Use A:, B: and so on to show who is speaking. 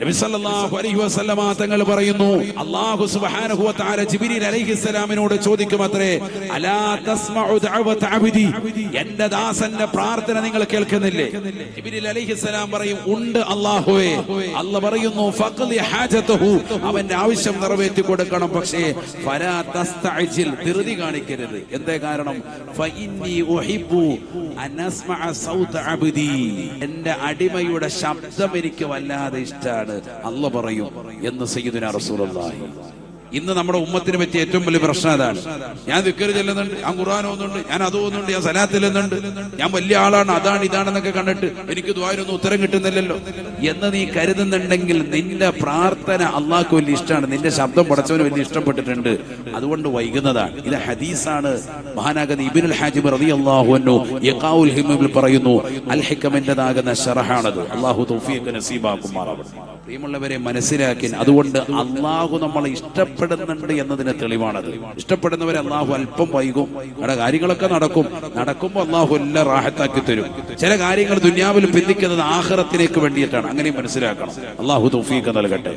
A: നബി സല്ലല്ലാഹു അലൈഹി വസല്ലമ തങ്ങൾ പറയുന്നു, അല്ലാഹു സുബ്ഹാനഹു വ തആല ജിബ്രീൽ അലൈഹിസ്സലാമിനോട് ചോദിക്കുമത്രേ, അലാ തസ്മഉ ദഅവത അബ്ദി, എന്റെ ദാസന്റെ പ്രാർത്ഥന നിങ്ങൾ കേൾക്കുന്നില്ലേ? ജിബ്രീൽ അലൈഹിസ്സലാം പറയും, ഉണ്ട് അല്ലാഹുവേ. അല്ലാഹു പറയുന്നു, ഫഖ്ലി ഹാജതഹു, അവന്റെ ആവശ്യം നിറവേറ്റി കൊടുക്കണം. പക്ഷേ ഫലാ തസ്തഅജിൽ, ധൃതി കാണിക്കരുത്. എന്തേ കാരണം? ഫഇന്നി ഉഹിബ്ബു അൻ അസ്മഅ സൗത അബ്ദി, എന്റെ അടിമയുടെ ശബ്ദം എനിക്ക് വല്ലാതെ ഇഷ്ടമാണ്, അല്ലാഹു പറയും എന്ന് സയ്യിദുനാ റസൂലുള്ളാഹി. ഇന്ന് നമ്മുടെ ഉമ്മത്തിനെ പറ്റിയ ഏറ്റവും വലിയ പ്രശ്നം അതാണ്. ഞാൻ ദിക്ർ ചെല്ലുന്നുണ്ട്, ഞാൻ ഖുർആൻ ഓതുന്നുണ്ട്, ഞാൻ അത് ഓതുന്നുണ്ട്, ഞാൻ സലാത്ത് ചെല്ലുന്നുണ്ട്, ഞാൻ വലിയ ആളാണ്, അതാണ് ഇതാണെന്നൊക്കെ കണ്ടിട്ട് എനിക്ക് ദുആയിനൊന്നും ഉത്തരം കിട്ടുന്നില്ലല്ലോ എന്ന് നീ കരുതുന്നുണ്ടെങ്കിൽ നിന്റെ പ്രാർത്ഥന അള്ളാഹ്ക്ക് വലിയ ഇഷ്ടമാണ്, നിന്റെ ശബ്ദം പടച്ചവന് വലിയ ഇഷ്ടപ്പെട്ടിട്ടുണ്ട്, അതുകൊണ്ട് വൈകുന്നതാണ്. ഇത് ഹദീസാണ്. മഹാനാകുന്ന ഇബ്നുൽ ഹാജിബ് റളിയല്ലാഹു അൻഹു ഇഖാഉൽ ഹിമ്മിൽ പറയുന്നു, അൽ ഹിക്കമിന്റേതാകുന്ന ശറഹാണത്. അള്ളാഹു തൗഫീഖ് നസീബാക്കുമാറാവട്ടെ. പ്രിയമുള്ളവരെ, മനസ്സിലാക്കി. അതുകൊണ്ട് അള്ളാഹു നമ്മളെ ഇഷ്ടപ്പെടുന്നുണ്ട് എന്നതിന് തെളിവാണത്. ഇഷ്ടപ്പെടുന്നവരെ അള്ളാഹു അല്പം വൈകും, അവിടെ കാര്യങ്ങളൊക്കെ നടക്കുമ്പോൾ അള്ളാഹു എല്ലാം റാഹത്താക്കി തരും. ചില കാര്യങ്ങൾ ദുനിയാവിൽ പിന്തിക്കുന്നത് ആഖിറത്തിലേക്ക് വേണ്ടിയിട്ടാണ്. അങ്ങനെ മനസ്സിലാക്കണം. അള്ളാഹു തൗഫീഖ് നൽകട്ടെ.